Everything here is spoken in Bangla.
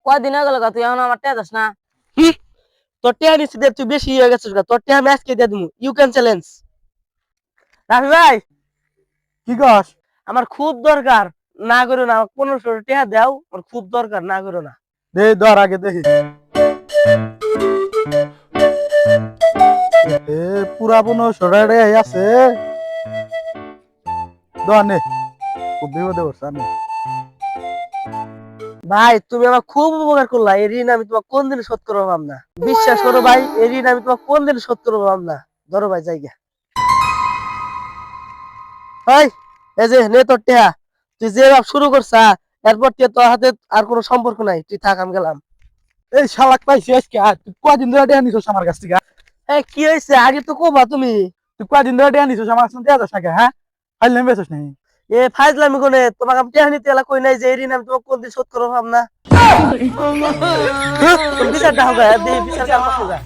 কয়দিন হয়ে গেল গা, তুই এখন আমার টেয়া যাস না? তোর টেহা নিচ্ছি দে, তুই বেশি হয়ে গেছিস গা। তোর টেহা ম্যাচ কে দিয়ে দিমু, ইউ ক্যান চ্যালেঞ্জ। রাফি ভাই, কি কস? আমার খুব দরকার, না করো না, 1500 টেহা দাও, আমার খুব দরকার, না করো না। দে ধর আগে দেখি। এ পুরা 1500 টাকা আছে। ধর নে, খুব বিপদে পড়ছে আমি। ভাই তুমি আমার খুব উপকার করলা, এই ঋণ আমি তোমার কোন দিন শোধ করবো ভাবনা। বিশ্বাস করো ভাই, এই ঋণ আমি তোমার কোন দিন শোধ করবো ভাবনা। ধরো ভাই জায়গা। ভাই এই যে নে তোর টেহা, তুই যে ভাব শুরু করছা, এরপর থেকে তোর হাতে আর কোনো সম্পর্ক নাই, তুই থাক, আমি গেলাম। এই শালাক পাইছি আজকে। আর তুই কয়দিন ধরে টাকা নিছিস আমার কাছ থেকে? এই কি হয়েছে আগে তো কবা তুমি। তুই কয়দিন ধরে টাকা নিছিস আমার কাছ থেকে? দেয়া যাস নাকি? হ্যাঁ, ফাইল বেসিস নাই? এ ফাইজলামি কোনে, তোমাকে আমি টেহা নিতে এলা কই নাই যে এই ঋণ আমি তোমাকে কোন দিন শোধ করবো ভাবনা। তুমি বিচারটা হবে, বিচার কার পাশে যা।